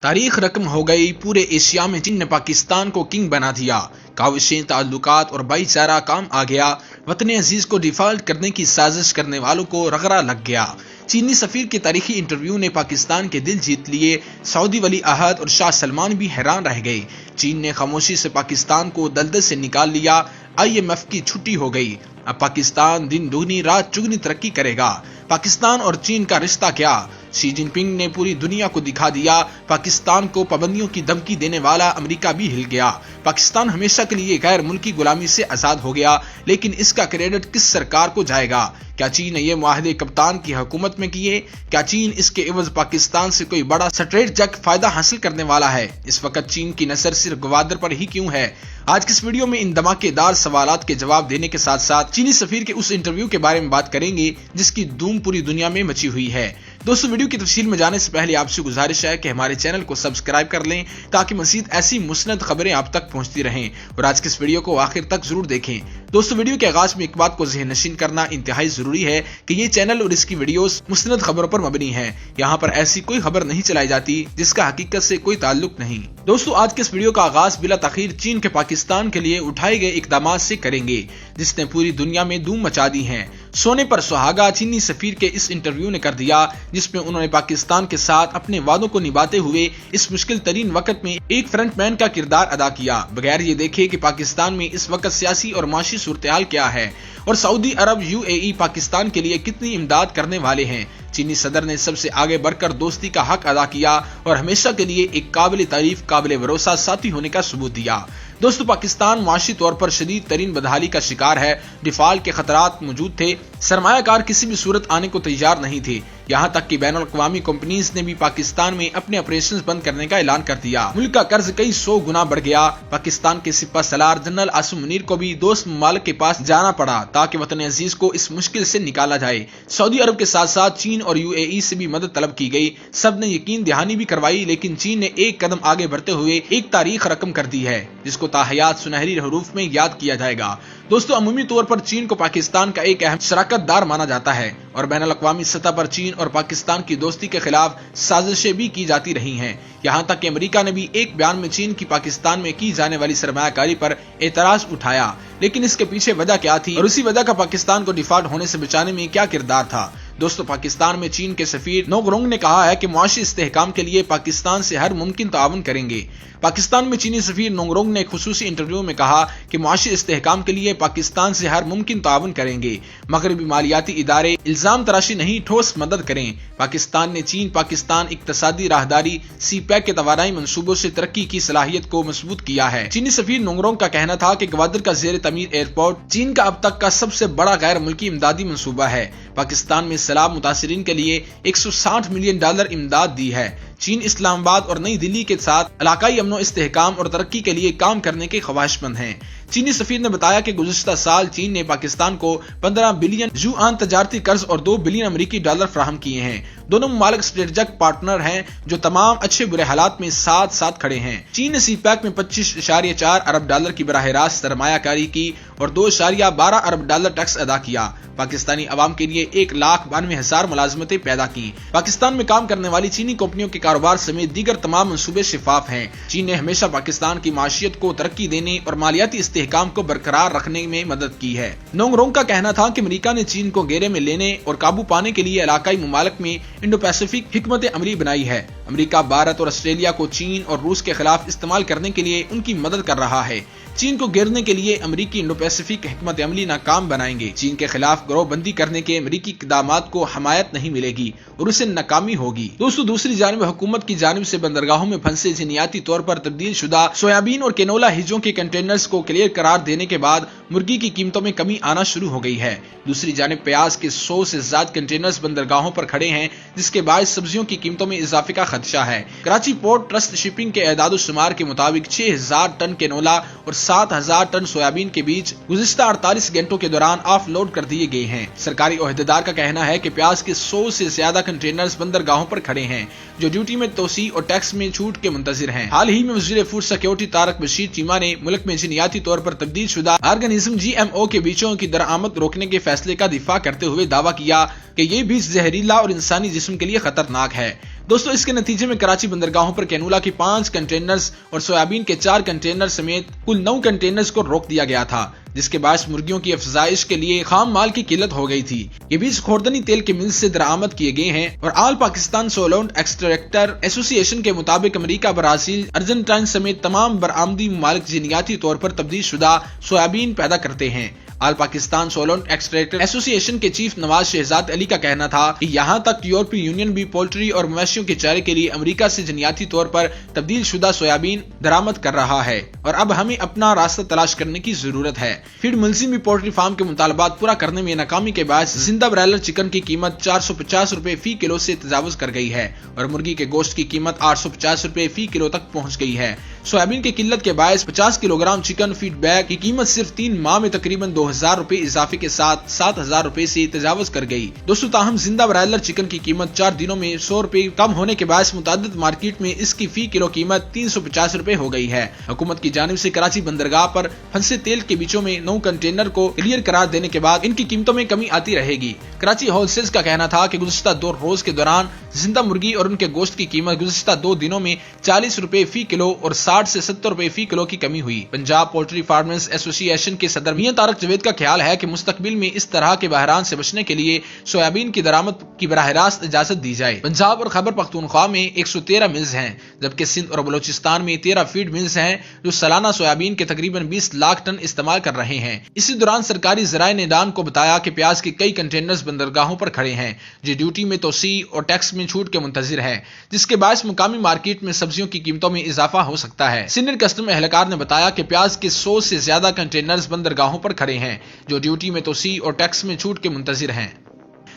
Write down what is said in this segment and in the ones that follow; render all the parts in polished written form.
तारीख रकम हो गई। पूरे एशिया में चीन ने पाकिस्तान को किंग बना दिया। काविशें, ताल्लुकात और भाईचारा काम आ गया। वतन अजीज को डिफॉल्ट करने की साजिश करने वालों को रगड़ा लग गया। चीनी सफीर के तारीखी इंटरव्यू ने पाकिस्तान के दिल जीत लिए। सऊदी वली अहद और शाह सलमान भी हैरान रह गए। चीन ने खामोशी से पाकिस्तान को दलदल से निकाल लिया। IMF की छुट्टी हो गई। अब पाकिस्तान दिन दुगनी रात चुगनी तरक्की करेगा। पाकिस्तान और चीन का रिश्ता क्या? शी जिनपिंग ने पूरी दुनिया को दिखा दिया। पाकिस्तान को पाबंदियों की धमकी देने वाला अमेरिका भी हिल गया। पाकिस्तान हमेशा के लिए गैर मुल्की गुलामी से आजाद हो गया। लेकिन इसका क्रेडिट किस सरकार को जाएगा? क्या चीन ने ये मुआहदे कप्तान की हुकूमत में किए? क्या चीन इसके एवज पाकिस्तान से कोई बड़ा स्ट्रेटजिक फायदा हासिल करने वाला है? इस वक्त चीन की नजर सिर्फ ग्वादर पर ही क्यों है? आज की इस वीडियो में इन धमाकेदार सवालात के जवाब देने के साथ साथ चीनी सफीर के उस इंटरव्यू के बारे में बात करेंगे जिसकी धूम पूरी दुनिया में मची हुई है। दोस्तों, वीडियो की तफसील में जाने से पहले आपसे गुजारिश है कि हमारे चैनल को सब्सक्राइब कर लें ताकि मजीद ऐसी मुस्नद खबरें आप तक पहुंचती रहें और आज की इस वीडियो को आखिर तक जरूर देखें। दोस्तों, वीडियो के आगाज में एक बात को ज़हन नशीन करना इंतहाई जरूरी है कि ये चैनल और इसकी वीडियोस मुस्नद खबरों पर मबनी है। यहाँ पर ऐसी कोई खबर नहीं चलाई जाती जिसका हकीकत से कोई ताल्लुक नहीं। दोस्तों, आज के इस वीडियो का आगाज बिला तखीर चीन के पाकिस्तान के लिए उठाए गए इकदाम से करेंगे जिसने पूरी दुनिया में धूम मचा दी है। सोने पर सुहागा चीनी सफीर के इस इंटरव्यू ने कर दिया जिसमें उन्होंने पाकिस्तान के साथ अपने वादों को निभाते हुए इस मुश्किल तरीन वक्त में एक फ्रंटमैन का किरदार अदा किया, बगैर ये देखे कि पाकिस्तान में इस वक्त सियासी और माशी सूरत-ए-हाल क्या है और सऊदी अरब UAE पाकिस्तान के लिए कितनी इमदाद करने वाले हैं। चीनी सदर ने सबसे आगे बढ़कर दोस्ती का हक अदा किया और हमेशा के लिए एक काबिल तारीफ, काबिल भरोसा साथी होने का सबूत दिया। दोस्तों, पाकिस्तान मुआशी तौर पर शदीद तरीन बदहाली का शिकार है। डिफॉल्ट के खतरात मौजूद थे। सरमायाकार किसी भी सूरत आने को तैयार नहीं थे। यहाँ तक कि बैनुल अक़वामी कंपनीज ने भी पाकिस्तान में अपने ऑपरेशंस बंद करने का ऐलान कर दिया। मुल्क का कर्ज कई 100 गुना बढ़ गया। पाकिस्तान के सिपह सलार जनरल आसिम मुनीर को भी दोस्त ममालिक के पास जाना पड़ा ताकि वतन अजीज को इस मुश्किल से निकाला जाए। सऊदी अरब के साथ साथ चीन और UAE से भी मदद तलब की गई। सब ने यकीन दहानी भी करवाई, लेकिन चीन ने एक कदम आगे बढ़ते हुए एक तारीख रकम कर दी है जिसको ताहयात सुनहरी हरूफ में याद किया जाएगा। दोस्तों, अमूमी तौर पर चीन को पाकिस्तान का एक अहम शराकतदार माना जाता है और बैनुल अक़वामी सतह पर चीन और पाकिस्तान की दोस्ती के खिलाफ साजिशें भी की जाती रही हैं। यहाँ तक कि अमेरिका ने भी एक बयान में चीन की पाकिस्तान में की जाने वाली सरमायाकारी पर एतराज उठाया। लेकिन इसके पीछे वजह क्या थी और उसी वजह का पाकिस्तान को डिफॉल्ट होने से बचाने में क्या किरदार था? दोस्तों, पाकिस्तान में चीन के सफीर नोंगरोंग ने कहा है कि मुआशी इस्तेहकाम के लिए पाकिस्तान से हर मुमकिन ताउन करेंगे। पाकिस्तान में चीनी सफीर नोंगरोंग ने एक खुसूसी इंटरव्यू में कहा कि मुआशी इस्तेहकाम के लिए पाकिस्तान से हर मुमकिन ताउन करेंगे। मगरबी मालियाती इदारे इल्जाम तराशी नहीं, ठोस मदद करें। पाकिस्तान ने चीन पाकिस्तान इक्तसादी राहदारी CPEC के तवानाई मंसूबों से तरक्की की सलाहियत को मजबूत किया है। चीनी सफीर नोंगरोंग का कहना था कि ग्वादर का ज़ेर तमीर एयरपोर्ट चीन का अब तक का सबसे बड़ा गैर मुल्की इमदादी मंसूबा है। पाकिस्तान में सैलाब मुतासिरीन के लिए $160 मिलियन इमदाद दी है। चीन इस्लामाबाद और नई दिल्ली के साथ इलाकाई अमनो इस्तेहकाम और तरक्की के लिए काम करने के ख्वाहिशमंद हैं। चीनी सफीर ने बताया कि गुज़िश्ता साल चीन ने पाकिस्तान को 15 बिलियन युआन तजारती कर्ज और $2 बिलियन अमेरिकी डॉलर फराहम किए हैं। दोनों ममालिक स्ट्रेटेजिक पार्टनर हैं जो तमाम अच्छे बुरे हालात में साथ साथ खड़े हैं। चीन ने CPEC में $25.4 अरब की बराह रास्त सरमायाकारी की और $2.12 अरब टैक्स अदा किया। पाकिस्तानी अवाम के लिए 1,92,000 मुलाजमतें पैदा की। पाकिस्तान में काम करने वाली चीनी कंपनियों के कारोबार समेत दीगर तमाम मंसूबे शिफाफ हैं। चीन ने हमेशा पाकिस्तान की माशियत को तरक्की देने और मालियाती इस्तेहकाम को बरकरार रखने में मदद की है। नोंगरोंग का कहना था कि अमेरिका ने चीन को घेरे में लेने और काबू पाने के लिए इलाकाई ममालिक में इंडो पैसिफिक हिकमत अमली बनाई है। अमेरिका भारत और ऑस्ट्रेलिया को चीन और रूस के खिलाफ इस्तेमाल करने के लिए उनकी मदद कर रहा है। चीन को घेरने के लिए अमेरिकी इंडो पैसिफिक हिकमत अमली नाकाम बनाएंगे। चीन के खिलाफ गिरोहबंदी करने के अमेरिकी इक़दामात को हमायत नहीं मिलेगी और उसे नाकामी होगी। दोस्तों, दूसरी जानिब हुकूमत की जानिब से बंदरगाहों में फंसे जिनियाती तौर पर तब्दील शुदा सोयाबीन और कैनोला हिजों के कंटेनर्स को क्लियर करार देने के बाद मुर्गी की कीमतों में कमी आना शुरू हो गई है। दूसरी जानिब प्याज के 100 से ज्यादा कंटेनर्स बंदरगाहों पर खड़े हैं जिसके बायस सब्जियों की कीमतों में इजाफे का खदशा है। कराची पोर्ट ट्रस्ट शिपिंग के एदाद-ओ-शुमार के मुताबिक 6,000 टन कैनोला और 7,000 टन सोयाबीन के बीज गुज़िश्ता 48 घंटों के दौरान ऑफ लोड कर दिए गए हैं। सरकारी ओहदेदार का कहना है कि प्याज के 100 से ज्यादा कंटेनर्स बंदरगाहों पर खड़े हैं जो ड्यूटी में तोसी और टैक्स में छूट के मुंतजिर हैं। हाल ही में वज़ीर फूड सिक्योरिटी तारक बशीर चीमा ने मुल्क में जिनियाती तौर पर तब्दील शुदा ऑर्गेनिज्म GMO के बीजों की दरआमद रोकने के फैसले का दिफा करते हुए दावा किया कि ये बीज जहरीला और इंसानी जिस्म के लिए खतरनाक है। दोस्तों इसके नतीजे में कराची बंदरगाहों पर कैनूला की 5 कंटेनर्स और सोयाबीन के 4 कंटेनर समेत कुल 9 कंटेनर्स को रोक दिया गया था, जिसके बायस मुर्गियों की अफजाइश के लिए खाम माल की किल्लत हो गई थी। ये बीज खोर्दनी तेल के मिल से दरामद किए गए हैं और ऑल पाकिस्तान सोलौंड एक्सट्रैक्टर एसोसिएशन के मुताबिक अमेरिका, ब्राजील, अर्जेंटाइन समेत तमाम बरामदी ममालिक जिन्याती तौर पर तब्दील शुदा सोयाबीन पैदा करते हैं। ऑल पाकिस्तान सोलौंड एक्सट्रैक्टर एसोसिएशन के चीफ नवाज शहजाद अली का कहना था कि यहाँ तक यूरोपीय यूनियन भी पोल्ट्री और मवेशियों के चारे के लिए अमेरिका से जिन्याती तौर पर तब्दील शुदा सोयाबीन दरामद कर रहा है और अब हमें अपना रास्ता तलाश करने की जरूरत है। फीड मुलजिम भी पोल्ट्री फार्म के मुतालबात पूरा करने में नाकामी के बाद जिंदा ब्रायलर चिकन की कीमत 450 रुपए फी किलो से तजावुज कर गई है और मुर्गी के गोश्त की कीमत 850 रुपए फी किलो तक पहुँच गई है। सोयाबीन की किल्लत के बायस 50 किलोग्राम चिकन फीड बैग की कीमत सिर्फ 3 माह में तकरीबन 2000 रुपए इजाफे के साथ 7000 रुपए से तजावुज कर गई। दोस्तों ताहम जिंदा ब्रायलर चिकन की कीमत 4 दिनों में 100 रुपए कम होने के बायस मुतादिद मार्केट में इसकी फी किलो कीमत 350 रुपए हो गई है। हुकूमत की जानिब से कराची बंदरगाह पर फंसे तेल के बीचों में 9 कंटेनर को क्लियर करार देने के बाद इनकी कीमतों में कमी आती रहेगी। कराची होलसेल्स का कहना था कि गुज़िश्ता 2 रोज के दौरान जिंदा मुर्गी और उनके गोश्त की कीमत गुज़िश्ता 2 दिनों में 40 रुपए फी किलो और 60 से 70 रुपए फी किलो की कमी हुई। पंजाब पोल्ट्री फार्मर्स एसोसिएशन के सदर मियां तारक जवेद का ख्याल है कि मुस्तकबिल में इस तरह के बहरान से बचने के लिए सोयाबीन की दरामद की बराह रास्त इजाजत दी जाए। पंजाब और खैबर पख्तूनख्वा में 113 मिल्स हैं, जबकि सिंध और बलोचिस्तान में 13 फीड मिल्स हैं जो सालाना सोयाबीन के तकरीबन 20 लाख टन इस्तेमाल कर रहे हैं। इसी दौरान सरकारी ज़राए निदान को बताया कि प्याज के कई कंटेनर्स बंदरगाहों पर खड़े हैं जो ड्यूटी में तोसी और टैक्स में छूट के मुंतजिर है, जिसके बायस मुकामी मार्केट में सब्जियों की कीमतों में इजाफा हो सकता है। सीनियर कस्टम एहलकार ने बताया कि प्याज के 100 से ज्यादा कंटेनर्स बंदरगाहों पर खड़े हैं जो ड्यूटी में तोसी और टैक्स में छूट के मुंतजिर हैं।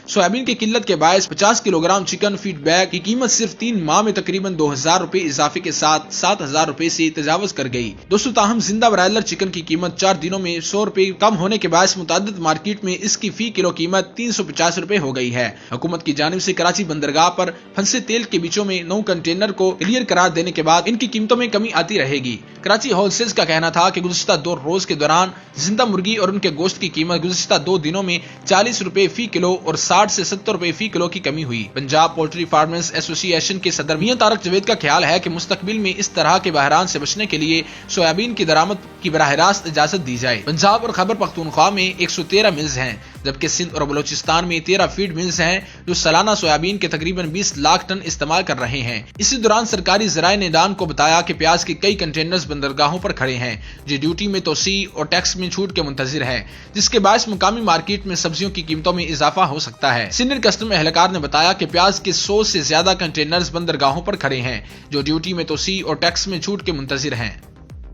सोयाबीन की किल्लत के बायस 50 किलोग्राम चिकन फीड बैग की कीमत सिर्फ 3 माह में तकरीबन 2000 रुपए इजाफे के साथ 7000 रुपए से तजावुज कर गई। दोस्तों ताहम जिंदा ब्रायलर चिकन की कीमत 4 दिनों में 100 रुपए कम होने के बायस मुतादिद मार्केट में इसकी फी किलो कीमत 350 रुपए हो गई है। हुकूमत की जानिब से कराची बंदरगाह पर फंसे तेल के बीचों में 9 कंटेनर को क्लियर करार देने के बाद इनकी कीमतों में कमी आती रहेगी। कराची होलसेल्स का कहना था कि गुज़िश्ता 2 रोज के दौरान जिंदा मुर्गी और उनके गोश्त की कीमत गुज़िश्ता 2 दिनों में 40 रुपए फी किलो और 60 से 70 रुपए फी किलो की कमी हुई। पंजाब पोल्ट्री फार्मर्स एसोसिएशन के सदर मियां तारक जवेद का ख्याल है कि मुस्तकबिल में इस तरह के बहरान से बचने के लिए सोयाबीन की दरामद की बराह रास्त इजाजत दी जाए। पंजाब और खैबर पख्तूनख्वा में 113 मिल्स हैं, जबकि सिंध और बलोचिस्तान में 13 फीड मिल्स हैं जो सालाना सोयाबीन के तकरीबन 20 लाख टन इस्तेमाल कर रहे हैं। इसी दौरान सरकारी ज़राए निदान को बताया कि प्याज के कई कंटेनर्स बंदरगाहों पर खड़े हैं जो ड्यूटी में तोसी और टैक्स में छूट के मुंतजिर है, जिसके बायस मुकामी मार्केट में सब्जियों की कीमतों में इजाफा हो सकता है। सीनियर कस्टम एहलकार ने बताया कि प्याज के 100 से ज्यादा कंटेनर्स बंदरगाहों पर खड़े हैं जो ड्यूटी में तोसी और टैक्स में छूट के मुंतजिर हैं।